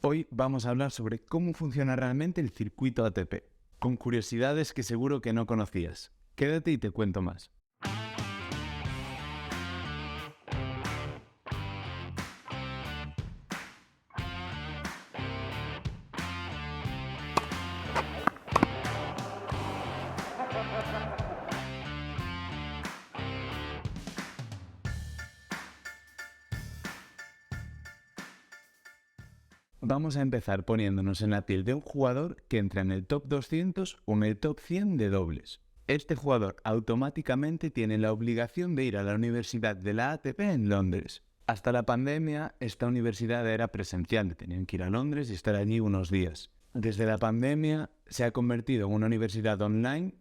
Hoy vamos a hablar sobre cómo funciona realmente el circuito ATP, con curiosidades que seguro que no conocías. Quédate y te cuento más. Vamos a empezar poniéndonos en la piel de un jugador que entra en el top 200 o en el top 100 de dobles. Este jugador automáticamente tiene la obligación de ir a la Universidad de la ATP en Londres. Hasta la pandemia, esta universidad era presencial, tenían que ir a Londres y estar allí unos días. Desde la pandemia se ha convertido en una universidad online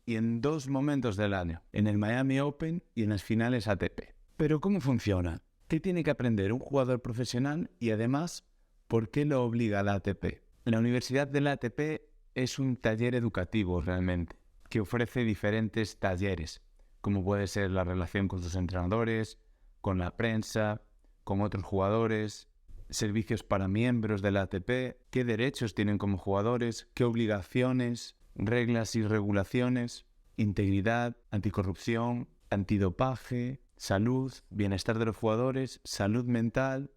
y en dos momentos del año, en el Miami Open y en las finales ATP. Pero ¿cómo funciona? ¿Qué tiene que aprender un jugador profesional y además ¿por qué lo obliga la ATP? La Universidad de la ATP es un taller educativo realmente, que ofrece diferentes talleres, como puede ser la relación con sus entrenadores, con la prensa, con otros jugadores, servicios para miembros de la ATP, qué derechos tienen como jugadores, qué obligaciones, reglas y regulaciones, integridad, anticorrupción, antidopaje, salud, bienestar de los jugadores, salud mental.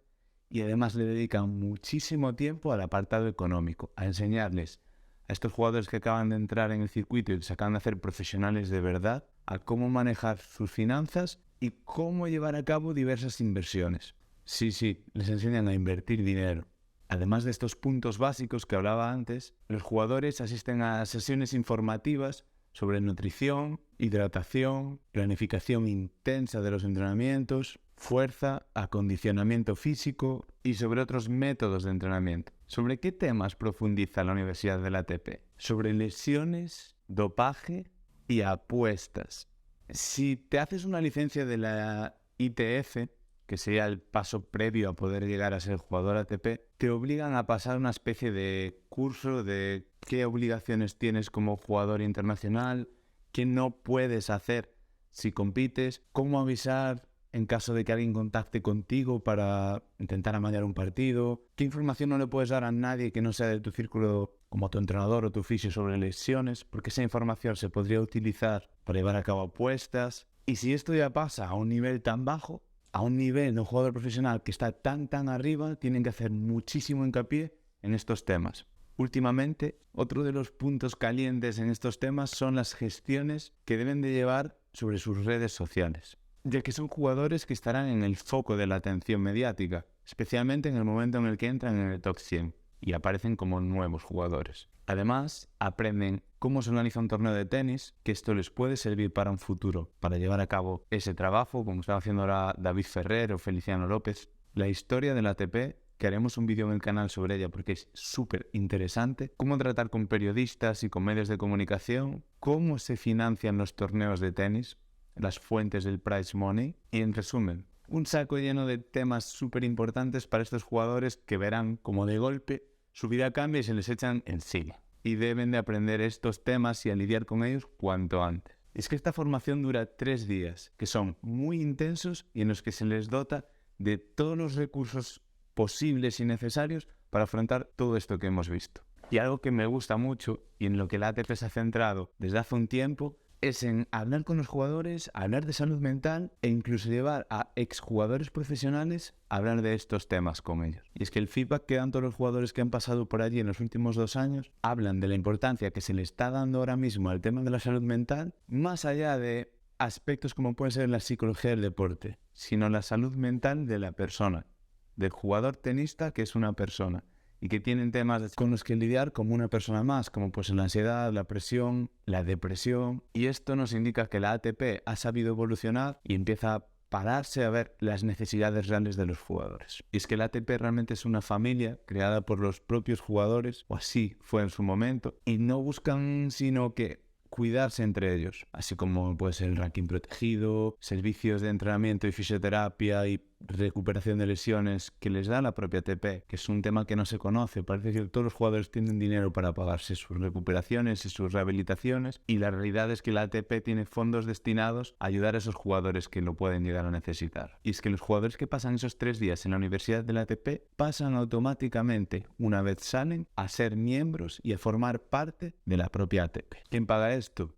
Y además le dedican muchísimo tiempo al apartado económico, a enseñarles a estos jugadores que acaban de entrar en el circuito y se acaban de hacer profesionales de verdad, a cómo manejar sus finanzas y cómo llevar a cabo diversas inversiones. Sí, les enseñan a invertir dinero. Además de estos puntos básicos que hablaba antes, los jugadores asisten a sesiones informativas sobre nutrición, hidratación, planificación intensa de los entrenamientos, fuerza, acondicionamiento físico y sobre otros métodos de entrenamiento. ¿Sobre qué temas profundiza la Universidad de la ATP? Sobre lesiones, dopaje y apuestas. Si te haces una licencia de la ITF, que sería el paso previo a poder llegar a ser jugador ATP, te obligan a pasar una especie de curso de qué obligaciones tienes como jugador internacional, qué no puedes hacer si compites, cómo avisar en caso de que alguien contacte contigo para intentar amañar un partido, qué información no le puedes dar a nadie que no sea de tu círculo como tu entrenador o tu fisio sobre lesiones, porque esa información se podría utilizar para llevar a cabo apuestas. Y si esto ya pasa a un nivel tan bajo, a un nivel de un jugador profesional que está tan arriba, tienen que hacer muchísimo hincapié en estos temas. Últimamente, otro de los puntos calientes en estos temas son las gestiones que deben de llevar sobre sus redes sociales, ya que son jugadores que estarán en el foco de la atención mediática, especialmente en el momento en el que entran en el top 100 y aparecen como nuevos jugadores. Además, aprenden cómo se organiza un torneo de tenis, que esto les puede servir para un futuro, para llevar a cabo ese trabajo, como están haciendo ahora David Ferrer o Feliciano López. La historia del ATP, que haremos un vídeo en el canal sobre ella porque es súper interesante, cómo tratar con periodistas y con medios de comunicación, cómo se financian los torneos de tenis, las fuentes del prize money y, en resumen, un saco lleno de temas súper importantes para estos jugadores que verán como de golpe su vida cambia y se les echan encima. Y deben de aprender estos temas y a lidiar con ellos cuanto antes. Es que esta formación dura 3 días, que son muy intensos y en los que se les dota de todos los recursos posibles y necesarios para afrontar todo esto que hemos visto. Y algo que me gusta mucho y en lo que la ATP se ha centrado desde hace un tiempo es en hablar con los jugadores, hablar de salud mental e incluso llevar a exjugadores profesionales a hablar de estos temas con ellos. Y es que el feedback que dan todos los jugadores que han pasado por allí en los últimos 2 años hablan de la importancia que se le está dando ahora mismo al tema de la salud mental, más allá de aspectos como puede ser la psicología del deporte, sino la salud mental de la persona, del jugador tenista que es una persona y que tienen temas con los que lidiar como una persona más, como pues la ansiedad, la presión, la depresión. Y esto nos indica que la ATP ha sabido evolucionar y empieza a pararse a ver las necesidades reales de los jugadores. Y es que la ATP realmente es una familia creada por los propios jugadores, o así fue en su momento, y no buscan sino que cuidarse entre ellos, así como puede ser el ranking protegido, servicios de entrenamiento y fisioterapia y recuperación de lesiones que les da la propia ATP, que es un tema que no se conoce. Parece que todos los jugadores tienen dinero para pagarse sus recuperaciones y sus rehabilitaciones, y la realidad es que la ATP tiene fondos destinados a ayudar a esos jugadores que lo pueden llegar a necesitar. Y es que los jugadores que pasan esos 3 días en la Universidad de la ATP pasan automáticamente, una vez salen, a ser miembros y a formar parte de la propia ATP. ¿Quién paga esto?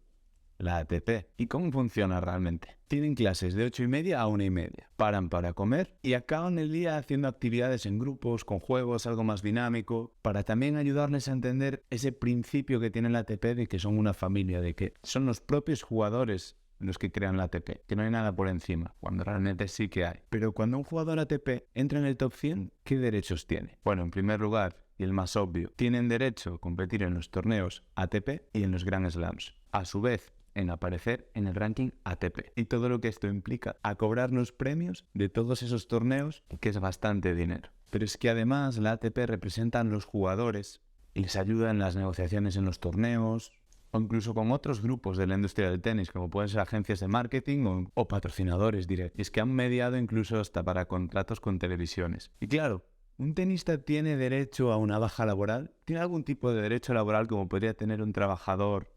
La ATP. ¿Y cómo funciona realmente? Tienen clases de 8:30 a 1:30. Paran para comer y acaban el día haciendo actividades en grupos, con juegos, algo más dinámico, para también ayudarles a entender ese principio que tiene la ATP de que son una familia, de que son los propios jugadores los que crean la ATP, que no hay nada por encima, cuando realmente sí que hay. Pero cuando un jugador ATP entra en el top 100, ¿qué derechos tiene? Bueno, en primer lugar, y el más obvio, tienen derecho a competir en los torneos ATP y en los Grand Slams. A su vez, en aparecer en el ranking ATP. Y todo lo que esto implica, a cobrar los premios de todos esos torneos, que es bastante dinero. Pero es que además la ATP representa a los jugadores y les ayuda en las negociaciones en los torneos, o incluso con otros grupos de la industria del tenis, como pueden ser agencias de marketing o patrocinadores directos. Y es que han mediado incluso hasta para contratos con televisiones. Y claro, ¿un tenista tiene derecho a una baja laboral? ¿Tiene algún tipo de derecho laboral como podría tener un trabajador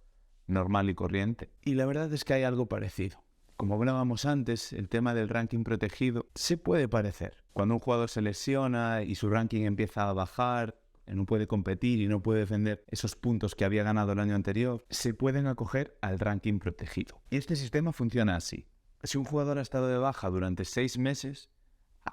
normal y corriente? Y la verdad es que hay algo parecido. Como hablábamos antes, el tema del ranking protegido se puede parecer. Cuando un jugador se lesiona y su ranking empieza a bajar, no puede competir y no puede defender esos puntos que había ganado el año anterior, se pueden acoger al ranking protegido. Y este sistema funciona así. Si un jugador ha estado de baja durante 6 meses,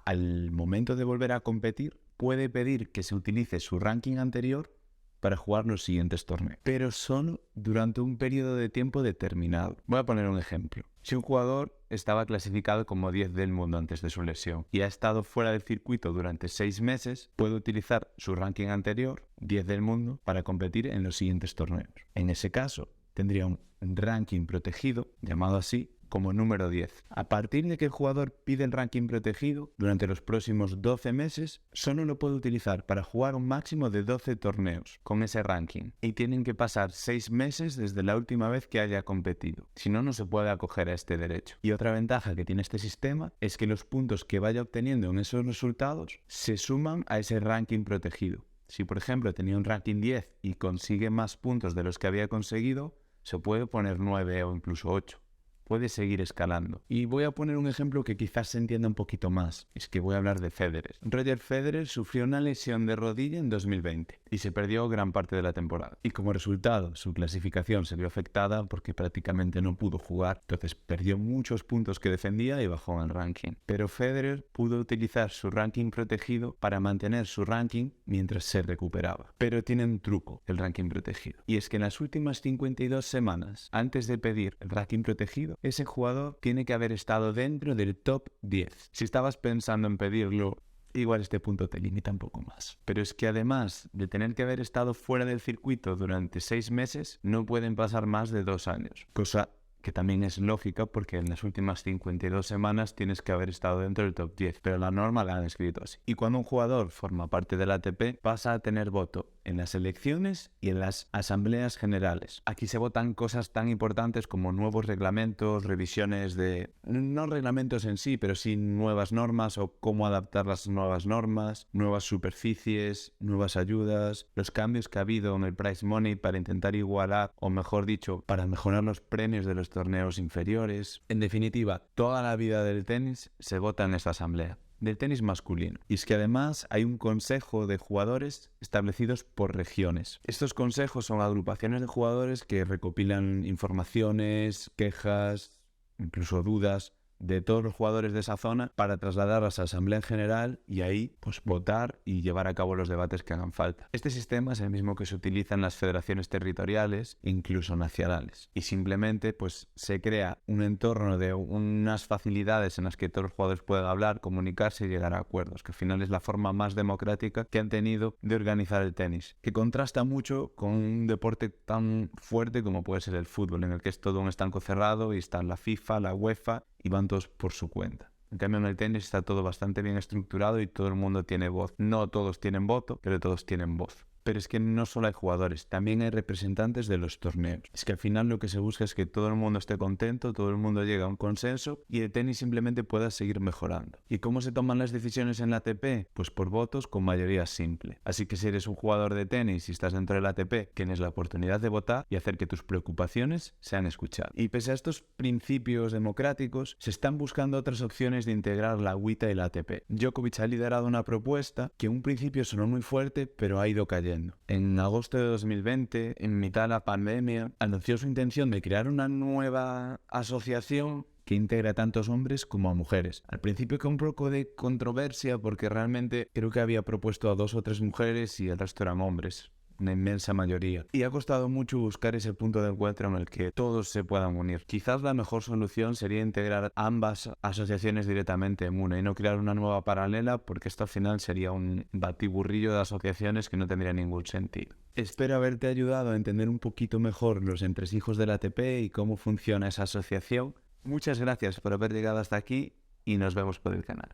al momento de volver a competir, puede pedir que se utilice su ranking anterior para jugar los siguientes torneos, pero solo durante un periodo de tiempo determinado. Voy a poner un ejemplo. Si un jugador estaba clasificado como 10 del mundo antes de su lesión y ha estado fuera del circuito durante 6 meses, puede utilizar su ranking anterior, 10 del mundo, para competir en los siguientes torneos. En ese caso, tendría un ranking protegido, llamado así, como número 10. A partir de que el jugador pide el ranking protegido, durante los próximos 12 meses, solo lo puede utilizar para jugar un máximo de 12 torneos con ese ranking. Y tienen que pasar 6 meses desde la última vez que haya competido. Si no, no se puede acoger a este derecho. Y otra ventaja que tiene este sistema es que los puntos que vaya obteniendo en esos resultados se suman a ese ranking protegido. Si, por ejemplo, tenía un ranking 10 y consigue más puntos de los que había conseguido, se puede poner 9 o incluso 8. Puede seguir escalando. Y voy a poner un ejemplo que quizás se entienda un poquito más. Es que voy a hablar de Federer. Roger Federer sufrió una lesión de rodilla en 2020 y se perdió gran parte de la temporada. Y como resultado, su clasificación se vio afectada porque prácticamente no pudo jugar. Entonces perdió muchos puntos que defendía y bajó en el ranking. Pero Federer pudo utilizar su ranking protegido para mantener su ranking mientras se recuperaba. Pero tiene un truco el ranking protegido. Y es que en las últimas 52 semanas, antes de pedir el ranking protegido, ese jugador tiene que haber estado dentro del top 10. Si estabas pensando en pedirlo, igual este punto te limita un poco más. Pero es que además de tener que haber estado fuera del circuito durante 6 meses, no pueden pasar más de 2 años. Cosa que también es lógica porque en las últimas 52 semanas tienes que haber estado dentro del top 10, pero la norma la han escrito así. Y cuando un jugador forma parte del ATP, pasa a tener voto en las elecciones y en las asambleas generales. Aquí se votan cosas tan importantes como nuevos reglamentos, revisiones de... no reglamentos en sí, pero sí nuevas normas o cómo adaptar las nuevas normas, nuevas superficies, nuevas ayudas, los cambios que ha habido en el prize money para intentar igualar, o mejor dicho, para mejorar los premios de los torneos inferiores. En definitiva, toda la vida del tenis se vota en esta asamblea. Del tenis masculino. Y es que además hay un consejo de jugadores establecidos por regiones. Estos consejos son agrupaciones de jugadores que recopilan informaciones, quejas, incluso dudas de todos los jugadores de esa zona para trasladarlas a la asamblea en general y ahí pues votar y llevar a cabo los debates que hagan falta. Este sistema es el mismo que se utiliza en las federaciones territoriales, incluso nacionales, y simplemente pues se crea un entorno de unas facilidades en las que todos los jugadores pueden hablar, comunicarse y llegar a acuerdos, que al final es la forma más democrática que han tenido de organizar el tenis, que contrasta mucho con un deporte tan fuerte como puede ser el fútbol, en el que es todo un estanco cerrado y están la FIFA, la UEFA y van todos por su cuenta. En cambio, en el tenis está todo bastante bien estructurado y todo el mundo tiene voz. No todos tienen voto, pero todos tienen voz. Pero es que no solo hay jugadores, también hay representantes de los torneos. Es que al final lo que se busca es que todo el mundo esté contento, todo el mundo llegue a un consenso y el tenis simplemente pueda seguir mejorando. ¿Y cómo se toman las decisiones en la ATP? Pues por votos con mayoría simple. Así que si eres un jugador de tenis y estás dentro de la ATP, tienes la oportunidad de votar y hacer que tus preocupaciones sean escuchadas. Y pese a estos principios democráticos, se están buscando otras opciones de integrar la WTA y la ATP. Djokovic ha liderado una propuesta que en un principio sonó muy fuerte, pero ha ido cayendo. En agosto de 2020, en mitad de la pandemia, anunció su intención de crear una nueva asociación que integra a tantos hombres como a mujeres. Al principio con un poco de controversia porque realmente creo que había propuesto a 2 o 3 mujeres y el resto eran hombres. Una inmensa mayoría. Y ha costado mucho buscar ese punto de encuentro en el que todos se puedan unir. Quizás la mejor solución sería integrar ambas asociaciones directamente en una y no crear una nueva paralela, porque esto al final sería un batiburrillo de asociaciones que no tendría ningún sentido. Espero haberte ayudado a entender un poquito mejor los entresijos de la ATP y cómo funciona esa asociación. Muchas gracias por haber llegado hasta aquí y nos vemos por el canal.